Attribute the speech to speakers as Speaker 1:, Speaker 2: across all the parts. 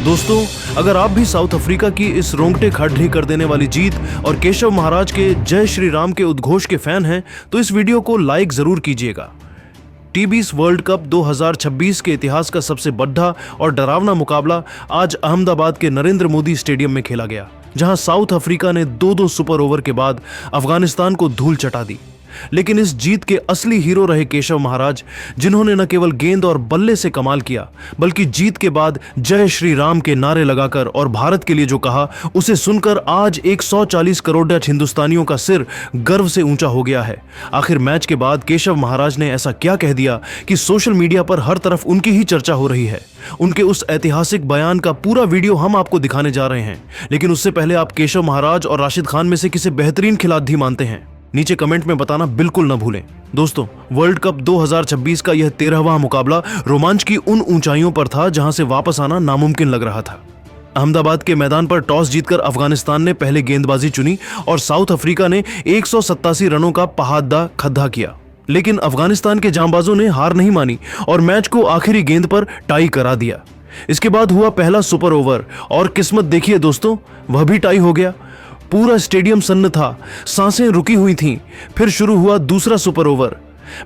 Speaker 1: दोस्तों, अगर आप भी साउथ अफ्रीका की इस रोंगटे खड़े कर देने वाली जीत और केशव महाराज के जय श्री राम के उद्घोष के फैन हैं तो इस वीडियो को लाइक जरूर कीजिएगा। टी20 वर्ल्ड कप 2026 के इतिहास का सबसे बड़ा और डरावना मुकाबला आज अहमदाबाद के नरेंद्र मोदी स्टेडियम में खेला गया, जहां साउथ अफ्रीका ने 2-2 सुपर ओवर के बाद अफगानिस्तान को धूल चटा दी। लेकिन इस जीत के असली हीरो रहे केशव महाराज, जिन्होंने न केवल गेंद और बल्ले से कमाल किया बल्कि जीत के बाद जय श्री राम के नारे लगाकर और भारत के लिए जो कहा, उसे सुनकर आज 140 करोड़ हिंदुस्तानियों का सिर गर्व से ऊंचा हो गया है। आखिर मैच के बाद केशव महाराज ने ऐसा क्या कह दिया कि सोशल मीडिया पर हर तरफ उनकी ही चर्चा हो रही है। उनके उस ऐतिहासिक बयान का पूरा वीडियो हम आपको दिखाने जा रहे हैं, लेकिन उससे पहले आप केशव महाराज और राशिद खान में से किसे बेहतरीन खिलाड़ी मानते हैं, नीचे कमेंट में बताना बिल्कुल न भूलें। दोस्तों, वर्ल्ड कप 2026 का यह 13वां मुकाबला रोमांच की उन ऊंचाइयों पर था जहां से वापस आना नामुमकिन लग रहा था। अहमदाबाद के मैदान पर टॉस जीतकर अफगानिस्तान ने पहले गेंदबाजी चुनी और साउथ अफ्रीका ने 187 रनों का पहाड़ा खद्दा किया। लेकिन अफगानिस्तान के जांबाजों ने हार नहीं मानी और मैच को आखिरी गेंद पर टाई करा दिया। इसके बाद हुआ पहला सुपर ओवर और किस्मत देखिए दोस्तों, वह भी टाई हो गया। पूरा स्टेडियम सन्न था, सांसें रुकी हुई थीं। फिर शुरू हुआ दूसरा सुपर ओवर।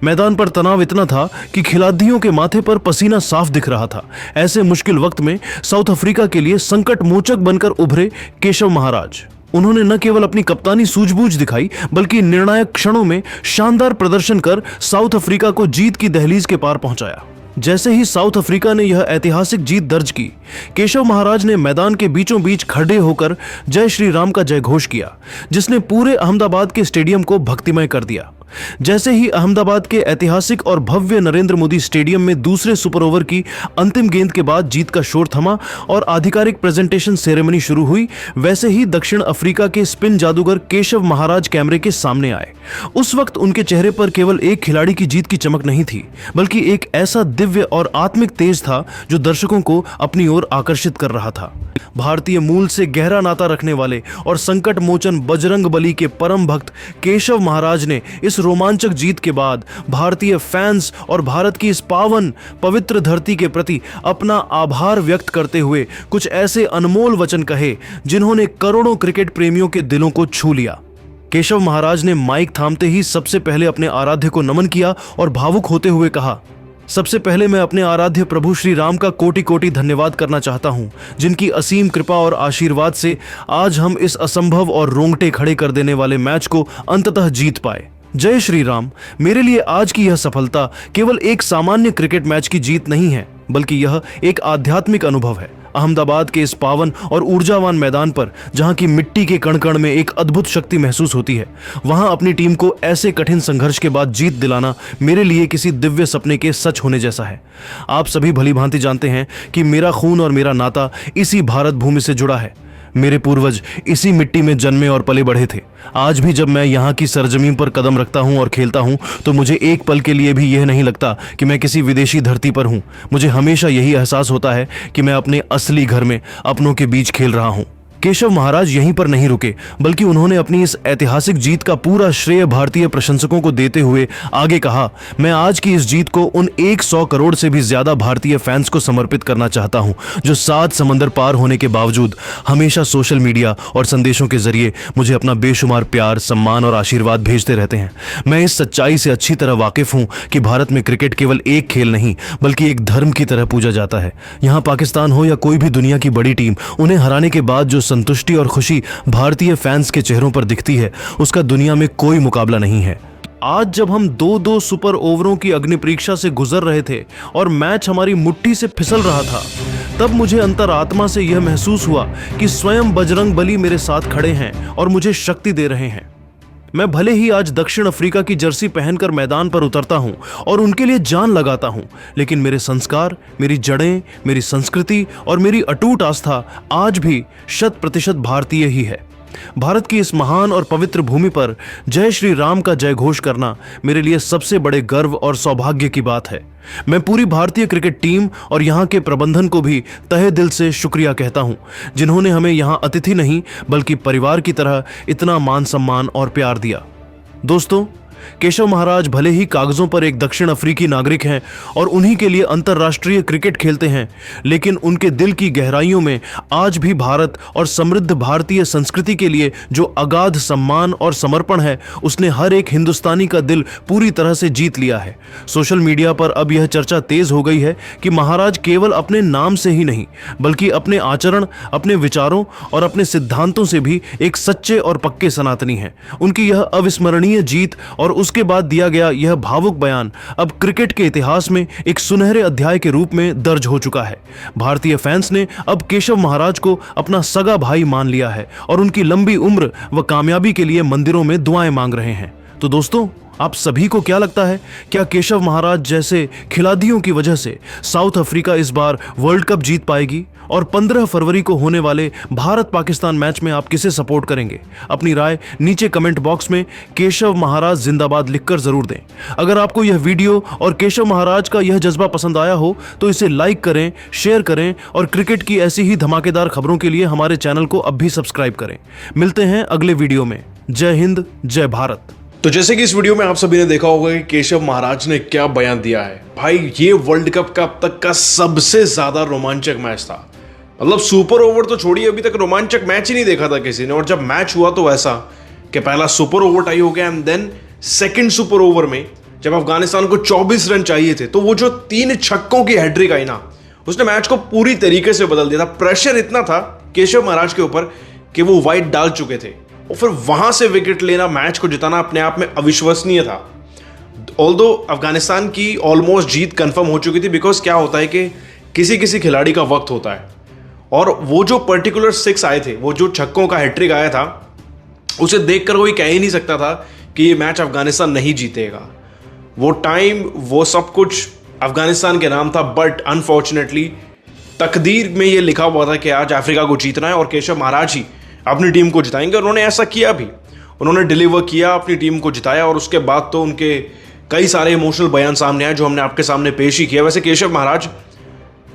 Speaker 1: मैदान पर तनाव इतना था कि खिलाड़ियों के माथे पर पसीना साफ दिख रहा था। ऐसे मुश्किल वक्त में साउथ अफ्रीका के लिए संकट मोचक बनकर उभरे केशव महाराज। उन्होंने न केवल अपनी कप्तानी सूझबूझ दिखाई बल्कि निर्णायक क्षणों में शानदार प्रदर्शन कर साउथ अफ्रीका को जीत की दहलीज के पार पहुंचाया। जैसे ही साउथ अफ्रीका ने यह ऐतिहासिक जीत दर्ज की, केशव महाराज ने मैदान के बीचों बीच खड़े होकर जय श्री राम का जयघोष किया, जिसने पूरे अहमदाबाद के स्टेडियम को भक्तिमय कर दिया। जैसे ही अहमदाबाद के ऐतिहासिक और भव्य नरेंद्र मोदी स्टेडियम में दूसरे सुपर ओवर की अंतिम गेंद के बाद जीत का शोर थमा और आधिकारिक प्रेजेंटेशन सेरेमनी शुरू हुई, वैसे ही दक्षिण अफ्रीका के स्पिन जादूगर केशव महाराज कैमरे के सामने आए। उस वक्त उनके चेहरे पर केवल एक खिलाड़ी की जीत की चमक नहीं थी, बल्कि एक ऐसा दिव्य और आत्मिक तेज था जो दर्शकों को अपनी ओर आकर्षित कर रहा था। भारतीय मूल से गहरा नाता रखने वाले और संकट मोचन बजरंग बली के परम भक्त केशव महाराज ने इस रोमांचक जीत के बाद भारतीय फैंस और भारत की इस पावन पवित्र धरती के प्रति अपना आभार व्यक्त करते हुए कुछ ऐसे अनमोल वचन कहे जिन्होंने करोड़ों क्रिकेट प्रेमियों के दिलों को छू लिया। केशव महाराज ने माइक थामते ही सबसे पहले अपने आराध्य को नमन किया और भावुक होते हुए कहा, सबसे पहले मैं अपने आराध्य प्रभु श्री राम का कोटि कोटि धन्यवाद करना चाहता हूं, जिनकी असीम कृपा और आशीर्वाद से आज हम इस असंभव और रोंगटे खड़े कर देने वाले मैच को अंततः जीत पाए। जय श्री राम। मेरे लिए आज की यह सफलता केवल एक सामान्य क्रिकेट मैच की जीत नहीं है, बल्कि यह एक आध्यात्मिक अनुभव है। अहमदाबाद के इस पावन और ऊर्जावान मैदान पर, जहां की मिट्टी के कण कण में एक अद्भुत शक्ति महसूस होती है, वहां अपनी टीम को ऐसे कठिन संघर्ष के बाद जीत दिलाना मेरे लिए किसी दिव्य सपने के सच होने जैसा है। आप सभी भली भांति जानते हैं कि मेरा खून और मेरा नाता इसी भारत भूमि से जुड़ा है। मेरे पूर्वज इसी मिट्टी में जन्मे और पले बढ़े थे। आज भी जब मैं यहाँ की सरजमीन पर कदम रखता हूँ और खेलता हूँ तो मुझे एक पल के लिए भी यह नहीं लगता कि मैं किसी विदेशी धरती पर हूँ। मुझे हमेशा यही एहसास होता है कि मैं अपने असली घर में अपनों के बीच खेल रहा हूँ। केशव महाराज यहीं पर नहीं रुके, बल्कि उन्होंने अपनी इस ऐतिहासिक जीत का पूरा श्रेय भारतीय प्रशंसकों को देते हुए आगे कहा, मैं आज की इस जीत को उन 100 करोड़ से भी ज्यादा भारतीय फैंस को समर्पित करना चाहता हूं, जो 7 समंदर पार होने के बावजूद हमेशा सोशल मीडिया और संदेशों के जरिए मुझे अपना बेशुमार प्यार, सम्मान और आशीर्वाद भेजते रहते हैं। मैं इस सच्चाई से अच्छी तरह वाकिफ हूं कि भारत में क्रिकेट केवल एक खेल नहीं बल्कि एक धर्म की तरह पूजा जाता है। यहाँ पाकिस्तान हो या कोई भी दुनिया की बड़ी टीम, उन्हें हराने के बाद जो संतुष्टि और खुशी भारतीय फैंस के चेहरों पर दिखती है, उसका दुनिया में कोई मुकाबला नहीं है। आज जब हम 2-2 सुपर ओवरों की अग्नि परीक्षा से गुजर रहे थे और मैच हमारी मुट्ठी से फिसल रहा था, तब मुझे अंतरात्मा से यह महसूस हुआ कि स्वयं बजरंग बली मेरे साथ खड़े हैं और मुझे शक्ति दे रहे हैं। मैं भले ही आज दक्षिण अफ्रीका की जर्सी पहनकर मैदान पर उतरता हूं और उनके लिए जान लगाता हूं, लेकिन मेरे संस्कार, मेरी जड़ें, मेरी संस्कृति और मेरी अटूट आस्था आज भी 100% भारतीय ही है। भारत की इस महान और पवित्र भूमि पर जय श्री राम का जयघोष करना मेरे लिए सबसे बड़े गर्व और सौभाग्य की बात है। मैं पूरी भारतीय क्रिकेट टीम और यहाँ के प्रबंधन को भी तहे दिल से शुक्रिया कहता हूँ, जिन्होंने हमें यहाँ अतिथि नहीं बल्कि परिवार की तरह इतना मान सम्मान और प्यार दिया। दोस्तों, केशव महाराज भले ही कागजों पर एक दक्षिण अफ्रीकी नागरिक हैं और उन्हीं के लिए अंतर्राष्ट्रीय क्रिकेट खेलते हैं, लेकिन उनके दिल की गहराइयों में आज भी भारत और समृद्ध भारतीय संस्कृति के लिए जो अगाध सम्मान और समर्पण है, उसने हर एक हिंदुस्तानी का दिल पूरी तरह से जीत लिया है। सोशल मीडिया पर अब यह चर्चा तेज हो गई है कि महाराज केवल अपने नाम से ही नहीं, बल्कि अपने आचरण, अपने विचारों और अपने सिद्धांतों से भी एक सच्चे और पक्के सनातनी हैं। उनकी यह अविस्मरणीय जीत और उसके बाद दिया गया यह भावुक बयान अब क्रिकेट के इतिहास में एक सुनहरे अध्याय के रूप में दर्ज हो चुका है। भारतीय फैंस ने अब केशव महाराज को अपना सगा भाई मान लिया है और उनकी लंबी उम्र व कामयाबी के लिए मंदिरों में दुआएं मांग रहे हैं। तो दोस्तों, आप सभी को क्या लगता है, क्या केशव महाराज जैसे खिलाड़ियों की वजह से साउथ अफ्रीका इस बार वर्ल्ड कप जीत पाएगी? और 15 फरवरी को होने वाले भारत पाकिस्तान मैच में आप किसे सपोर्ट करेंगे? अपनी राय नीचे कमेंट बॉक्स में केशव महाराज जिंदाबाद लिखकर जरूर दें। अगर आपको यह वीडियो और केशव महाराज का यह जज्बा पसंद आया हो तो इसे लाइक करें, शेयर करें और क्रिकेट की ऐसी ही धमाकेदार खबरों के लिए हमारे चैनल को अब भी सब्सक्राइब करें। मिलते हैं अगले वीडियो में। जय हिंद, जय भारत।
Speaker 2: तो जैसे कि इस वीडियो में आप सभी ने देखा होगा कि केशव महाराज ने क्या बयान दिया है। भाई, ये वर्ल्ड कप का अब तक का सबसे ज्यादा रोमांचक मैच था। मतलब सुपर ओवर तो छोड़िए, अभी तक रोमांचक मैच ही नहीं देखा था किसी ने। और जब मैच हुआ तो ऐसा कि पहला सुपर ओवर टाई हो गया and then second super over में जब अफगानिस्तान को 24 रन चाहिए थे तो वो जो 3 छक्कों की हैट्रिक आई ना, उसने मैच को पूरी तरीके से बदल दिया था। प्रेशर इतना था केशव महाराज के ऊपर कि वो वाइड डाल चुके थे और फिर वहां से विकेट लेना, मैच को जिताना अपने आप में अविश्वसनीय था। ऑल्दो अफगानिस्तान की ऑलमोस्ट जीत कंफर्म हो चुकी थी, बिकॉज क्या होता है कि किसी किसी खिलाड़ी का वक्त होता है और वो जो पर्टिकुलर 6 आए थे, वो जो छक्कों का हैट्रिक आया था, उसे देखकर कोई कह ही नहीं सकता था कि ये मैच अफगानिस्तान नहीं जीतेगा। वो टाइम, वो सब कुछ अफगानिस्तान के नाम था, बट अनफॉर्चुनेटली तकदीर में ये लिखा हुआ था कि आज अफ्रीका को जीतना है और केशव महाराज ही अपनी टीम को जिताएंगे। उन्होंने ऐसा किया भी, उन्होंने डिलीवर किया, अपनी टीम को जिताया। और उसके बाद तो उनके कई सारे इमोशनल बयान सामने आए जो हमने आपके सामने पेश ही किया। वैसे केशव महाराज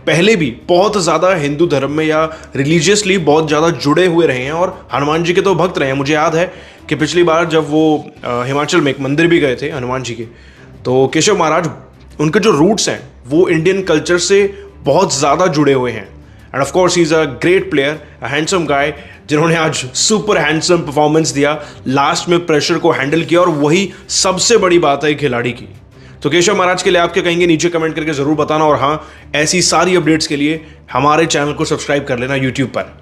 Speaker 2: पहले भी बहुत ज़्यादा हिंदू धर्म में या रिलीजियसली बहुत ज़्यादा जुड़े हुए रहे हैं और हनुमान जी के तो भक्त रहे हैं। मुझे याद है कि पिछली बार जब वो हिमाचल में एक मंदिर भी गए थे हनुमान जी के, तो केशव महाराज, उनके जो रूट्स हैं वो इंडियन कल्चर से बहुत ज़्यादा जुड़े हुए हैं। End of course he is a great player, a handsome guy, जिन्होंने आज सुपर हैंडसम परफॉर्मेंस दिया, लास्ट में प्रेशर को हैंडल किया और वही सबसे बड़ी बात है खिलाड़ी की। तो केशव महाराज के लिए आप क्या कहेंगे नीचे कमेंट करके जरूर बताना। और हाँ, ऐसी सारी अपडेट्स के लिए हमारे चैनल को सब्सक्राइब कर लेना यूट्यूब पर।